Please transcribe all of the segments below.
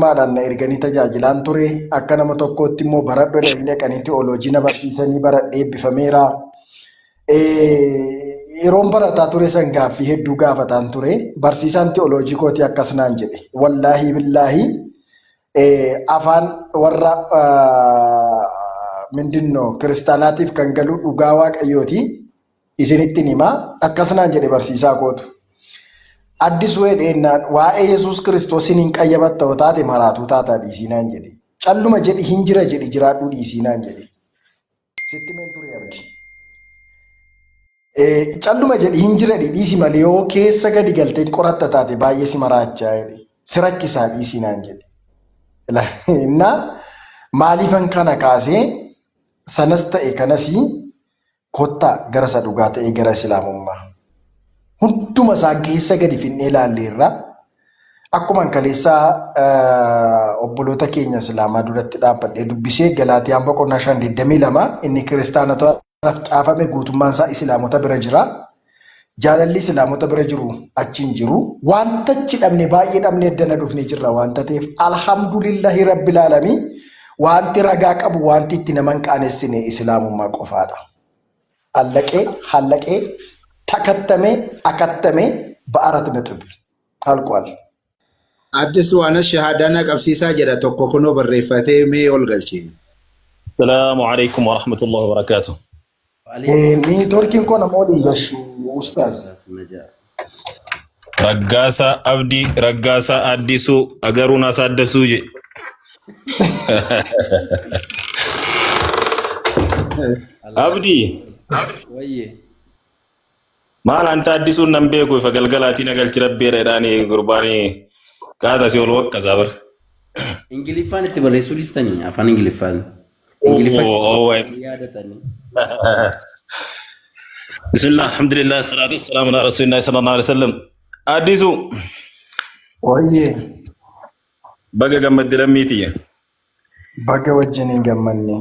mootummaadhaan na erganii tajaajilaan ture. Akka nama tokkootti immoo baradhoo dhaqanii teoloojii na barsiisanii baradhee eebbifameera. Yeroon barataa ture san gaaffii hedduu gaafataan ture. Barsiisaan teoloojii kooti akkas naan jedhe. Wallaahi billaahi afaan warra mindinno kiristaanaatiif kan galu dhugaa waaqayyooti. Isinitti himaa akkas naan jedhe barsiisaa kootu. Addisuu hedheenaan waa'ee Yesuus Kiristoosiin hin qayyabatta taate maraatuu taataa dhiisii naan jedhe. Calluma jedhi hin jira jedhi jiraadhuu dhiisii naan jedhe. Sitti meen ture abdi. Calluma jedhi hin jira dhiisii malee yoo keessa gadi galtee qoratta taate baay'ee si maraachaa jedhe. Si rakkisaa dhiisii naan jedhe. Innaa maaliifan kana kaasee sanas ta'e kanasii kottaa gara isa dhugaa ta'e gara islaamummaa. Hunduma isaa keessa gadi finnee ilaalleerra. Akkuma kaleessaa obboloota keenya islaamaa duratti dhaabbadhee dubbisee Galaatiyaan boqonnaa 5:22 inni kiristaanotaaf caafame guutummaan isaa islaamota bira jira. Jaalalli islaamota bira jiru achiin jiru. Wanta achi dhabne baay'ee dhabne eddana dhufnee jirra wanta ta'eef alhamdulillahi rabbil aalamiin wanti ragaa qabu wanti itti nama hin qaanessine islaamummaa qofaadha. Hallaqee akattame ba'arat nixib alqool. Addisu ana shahaadana qabsiisaa jedha tokko kunoo barreeffatee mee ol galchee. Assalaamu alaykum wa rahmatullahi wa barakatuh. Ni torkin kona moli gashu ustaz. Raggasa Abdi Raggasa Addisu agaruna saddasu je. Abdi. Wayye. Maal anta Addisu nambe ko fa galgalati na galchi rabbeera edani gurbani kaada si ol waqqa zabar. Ingiliffaan itti barreessuu dhiistanii afaan Ingiliffaan. بسم الله الحمد لله الصلاة والسلام على رسول الله صلى الله عليه وسلم. أديسو. ويه. بقى جمد لميتيه. بقى وجهني جمني.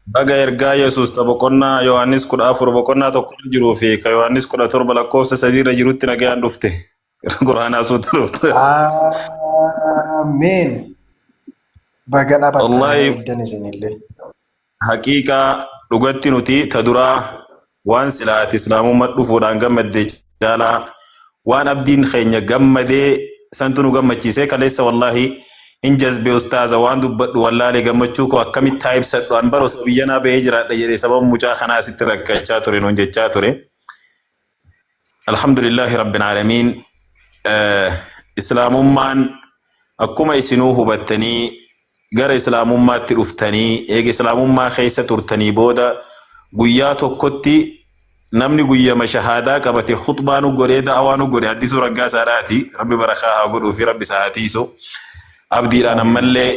بقى يرجع يسوس تبقنا يوانيس كل أفر بقنا تقول جرو فيك يوانيس كل ترب لكوس سدير جروت نجان دفته. القرآن أسود دفته. آمين. بقى لا بد. الله يبدني حقيقة لغتي نتي تدرى وان سلات إسلام مدفوع فودان جمد جالا وان أبدين خينيا جمد سنتونو جمد شيء كليس والله إنجاز بأستاذ وان دبت والله لجمد شوكو أكمل تايب سد وان بروس بيجنا بهجرة لجري سبب مجاخنا سترك كشاتورين ونجت شاتورين. الحمد لله رب العالمين. إسلام من أكما يسنوه بتني gara islaamummaatti dhuftanii eega islaamummaa keessa turtanii booda guyyaa tokkotti namni guyyama shahaadaa qabate khutbaanu godhee da'awaanu godhe Addisuu Raggaasaadhaati rabbi barakaa haa godhuu fi rabbi saatiiso abdiidhaan ammallee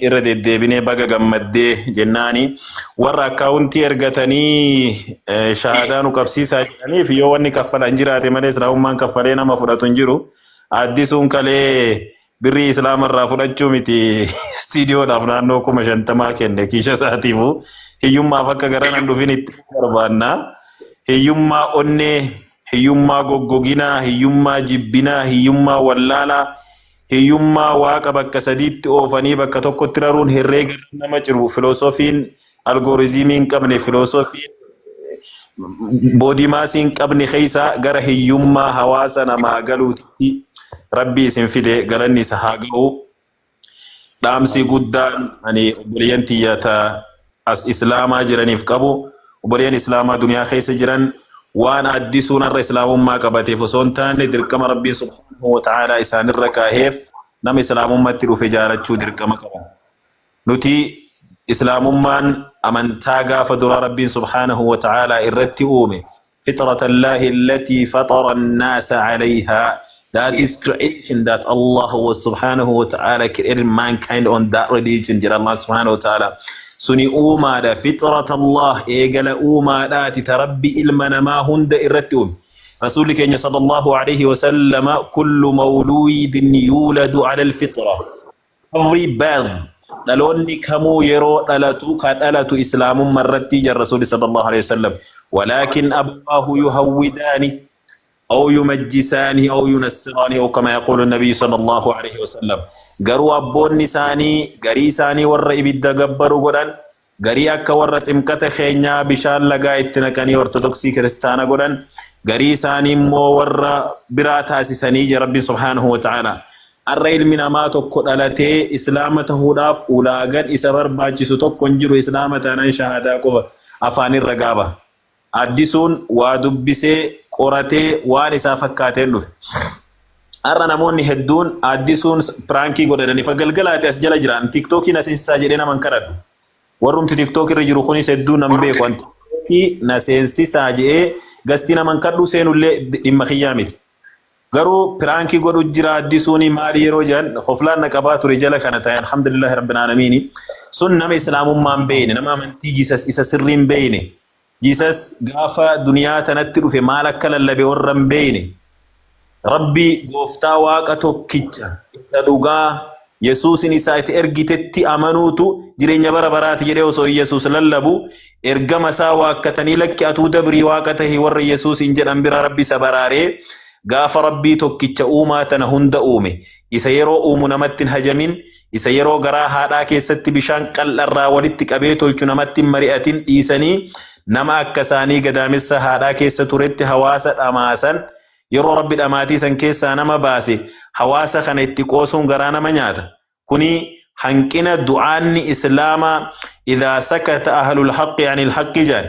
irra deddeebinee baga gammaddee jennaani warra akkaawuntii ergatanii shahaadaanu qabsiisaa jedhaniif yoo wanni kaffalan jiraate malee islaamummaan kaffalee nama fudhatu hin jiru Addisuun kalee birri islaam irraa fudhachuu miti stuudioodhaaf naannoo 50 kenne kiisha saatiifu hiyyummaaf akka garanan dhufin itti barbaanna hiyyummaa onnee hiyyummaa goggoginaa hiyyummaa jibbinaa hiyyummaa wallaalaa hiyyummaa waaqa bakka sadiitti oofanii bakka tokkotti raruun herreega nama ciru filoosofiin algooriizimiin qabne filoosofiin boodimaasiin qabne keessa gara hiyyummaa hawaasa namaa galuutti Rabbi isin fide galanni isa haa ga'u dhaamsi guddaan ani obboleeyyan tiyyata as islaamaa jiraniif qabu obboleeyyan islaamaa duniyaa keessa jiran waan Addisuun irra islaamummaa qabateef osoo hin taane dirqama Rabbiin subhaanahu wa ta'aalaa isaanirra kaaheef nama islaamummaatti dhufe jaarachuu dirqama qaba. Nuti islaamummaan amantaa gaafa dura Rabbiin subhaanahu wa ta'aalaa irratti uume fitratallahi allati fatara an-naasa 'alayhaa. That is creation that Allah was subhanahu wa ta'ala created mankind on that religion. Jira Allah subhanahu wa ta'ala. Suni umaada fitrat Allah egala umaada titarabbi ilma namaa hunda irratti uume. Rasuulli keenya sallallahu alayhi wa sallam kullu mawludin yuladu ala al-fitra. Every birth dhaloonni kamuu yeroo dhalatu ka dhalatu islaamummaa irratti jira Rasuulli sallallahu alayhi wa sallam. Walakin abawaahu yuhawwidaani أو يمجسانه أو ينسرانه أو كما يقول النبي صلى الله عليه وسلم قروا أبون نساني قري ساني ورّا إبدا قبروا قران قري أكا ورّا تمكت خينيا بشان لقا اتنكني أرتدوكسي كريستانا قران قري ساني مو ورّا براتها سيساني ربي سبحانه وتعالى الرئيل من أماتو قدالتي إسلامته داف أولاغان إسابر باجسو تقنجرو إسلامتنا شهادا كوفا أفاني الرقابة أدسون وادبسي قراتي وانسا فكاتين لف أرى نموني هدون أدسون برانكي قدرني فقلقلاتي أسجل جران تيك توكي نسيسا جرينا من كرد ورم تيك توكي رجرو خوني سدون نمبيك وانت كي نسيسا جئي قستينا من كردو سينو اللي إما خيامتي قرو برانكي قدو جرا أدسوني مالي روجان خفلان نكباتو رجالا كانت الحمد لله رب العالمين سن نم إسلام من بيني نما من تي جيسس إسا سرين بيني جيسس غافا دنيا تنتلو في مالك للبي ورم بيني ربي غفتا واقتو كيتشا إسادوغا يسوس نسايت إرغتتي أمنوتو جرين يبرا برات جريو سو يسوس للبو إرغم سا واقتني لك أتو دبري واقته ور يسوس إنجل أنبرا ربي سبراري غاف ربي توكيتشا أوما تنهند أومي إسيرو أومو نمتن هجمين إسيرو غرا هادا كيست بشان قل الراولتك أبيتو الچنمتن مرئتن إيساني نما أكساني قدامسا هادا كيست رت حواسا أماسا يرو ربي الأماتي سن كيسا نما باسي حواسا خنتقوسون غرانا منياتا كوني حنكنا دعاني إسلاما إذا سكت أهل الحق عن الحق جان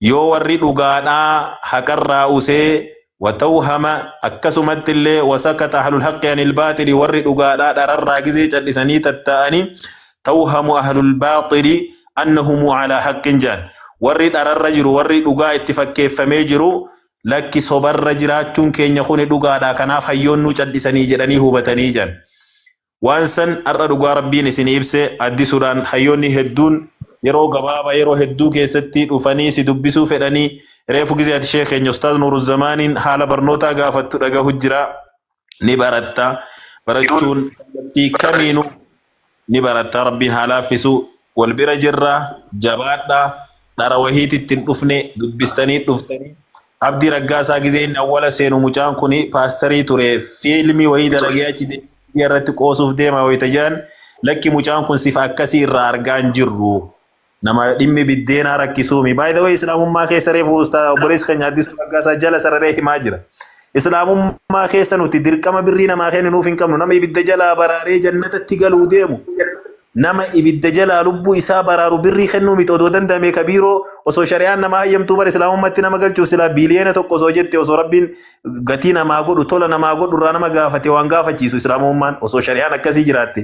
يو ورد غانا حقر راوسي وتوهم أكسمت اللي وسكت أهل الحق عن الباطل ورد غانا درر راقزي جلساني تتاني توهم أهل الباطل أنهم على حق جان ورد الرجل ورد دغا اتفاق فميجرو لك صبر رجراتون كين يخون دغا دا كناف هيونو چدسني جدني هوبتني جان وانسن دغا ربي نسني يبسه ادي سودان هيوني هدون يرو غبابا يرو هدو كيستي دفني سي دبسو فدني ريفو غزيات شيخ استاذ نور الزمان حال برنوتا غافت دغا حجرا نبرتا برچون تي كمينو نبرتا ربي حلافسو والبرجرا جبادا دارا وهيتي تندفني دبستني دفتني عبد رغاسا غزين اول سينو مجان كوني باستري توري فيلمي وهي دلغياچ دي يرت قوسوف ديما ويتجان لكي مجان كون صفا كثير ارغان جرو نما ديمي بدينا ركسومي باي ذا واي اسلام ما خيسري فوستا بريس خنيا ديس رغاسا جل سرره ماجرا اسلام ما خيسنو تدركما برينا ما خين نو فين كم نما بدجلا براري جنة تيغلو ديمو نما إبدا جلا لبو إسا برارو بري خنو متودو دندامي كبيرو وسو شريان نما يمتو بر إسلام أمتي نما قلتو سلا بيليانة توقو سوجت وسو ربين غتينا ما قدو طولا نما قدو رانا ما غافتي وانغافة جيسو إسلام أمان وسو شريان أكسي جراتي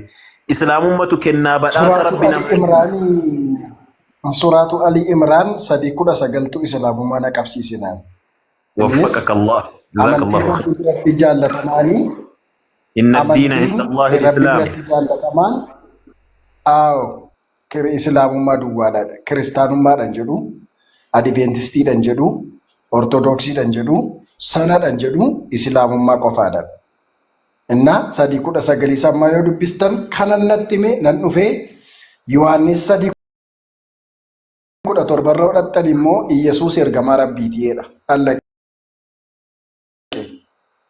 إسلام أمتو كنا بداس ربنا سورة علي إمران صديقو دا سقلتو إسلام أمان كبسي سنان وفقك الله جزاك الله خير إن الدين عند الله الإسلام Aw, kiri Islamummaa duwwaadha. Kiristaanummaadhaan jedhu, Adiventistiidhaan jedhu, Ortodoksiidhaan jedhu, Sanadhaan jedhu, Islaamummaa qofaadha. Inna 3:9 sammaa yoo dubbistan kanan natti hime nan dhufee Yohaannis 3:17 irra hodhattan immoo Iyesuus ergamaa Rabbiiti jedha. Allaqee.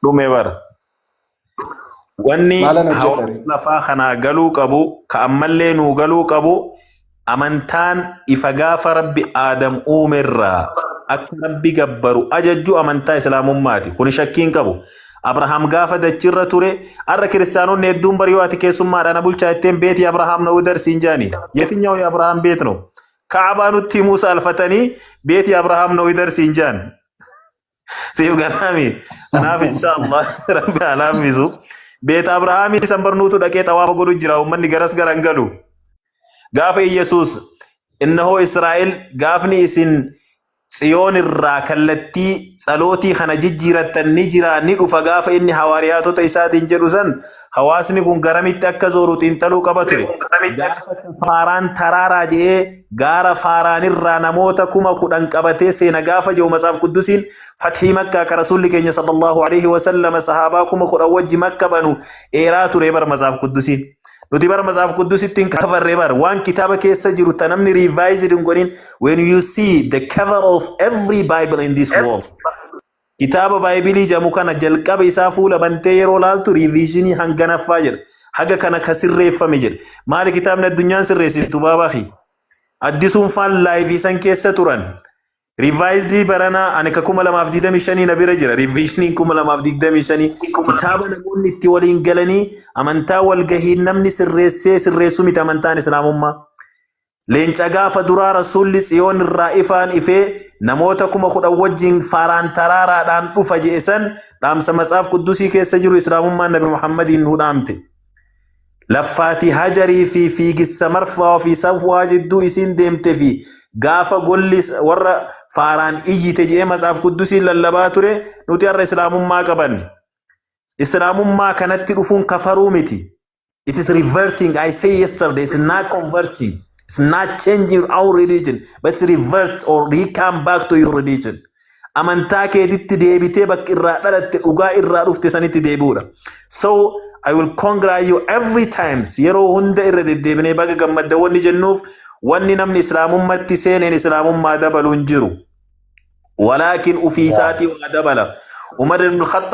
Dhume bara. Wanni hawaasa lafaa kana galuu qabu ka ammallee nuu galuu qabu amantaan ifa gaafa rabbi aadam uumerraa akka rabbi gabbaru ajajju amantaa islaamummaati kun shakkiin qabu abrahaam gaafa dachirra ture arra kiristaanonni hedduun bari yoo ati keessummaadhaan bulchaa itteen beeti abrahaam na udarsiin jaani yetinyaው የአብርሃም ቤት ነው ከዓባኑtti ሙሳ alfatanii beeti abrahaam na udarsiin jaan siif ganaami anaaf inshallah rabbi alaafisu بيت أبراهام سنبرنوتو دكي طواف قدو جرا ومن غرس غرانغلو غاف يسوس إنه إسرائيل غافني إسن صيون الراكلتي صلوتي خنججيرة النجرة ندو فغاف إني حوارياتو تيسات انجلوسن حواسني كون غرمت أكزورو تنتلو كبتري فاران ترارا جئ غار فاران الرانموتا كما كودن كبتي سينا غاف جو مصاف قدسين فتح مكة كرسول كينيا صلى الله عليه وسلم صحاباكم خد وجه مكة بنو إيراتو ريبر مصاف قدسين nuti bar mazaaf qudusittiin cover bar waan kitaaba keessa jiru tanamni revise din godin when you see the cover of every bible in this world kitaaba baayibilii jedhamu kana jalqaba isaa fuula bantee yeroo laaltu riiviizhinii hanganaffaa jedha. Haga kana ka sirreeffame jedha. Maali kitaabni addunyaan sirreessitu baabaafi? Addisuun faan laayivii san keessa turan. Rivaayizii baranaa ani ka 2025 na bira jira. Riiviizhiniin 2025 kitaaba namoonni itti waliin galanii amantaa walgahii namni sirreessuu miti amantaan islaamummaa. Leenca gaafa duraa rasuulli tsiyoon irraa ifaan ifee namoota 10,000 wajjin faaraan taraaraadhaan dhufa jedhe san dhaamsa matsaaf quddusii keessa jiru islaamummaan nabi Muhammadiin nu dhaamte. Laffaati hajarii fi fiigissa marfaa fi safwaa jidduu isiin deemte fi gaafa golli warra faaraan iyyite jedhee matsaaf quddusiin lallabaa ture nuti har'a islaamummaa qabanne. Islaamummaa kanatti dhufuun kafaruu miti. It is reverting. I say yesterday, it's not converting. It's not changing our religion, but it's revert or recome back to your religion. Amantaa keetitti deebitee bakka irraa dhalatte dhugaa irraa dhufte sanitti deebi'uudha. So I will congratulate you every time. Yeroo hunda irra deddeebinee baga gammadda wanni jennuuf wanni namni islaamummaatti seeneen islaamummaa dabaluun jiru. Walaakin ufii isaatii waa dabala. Umar ibn Khattab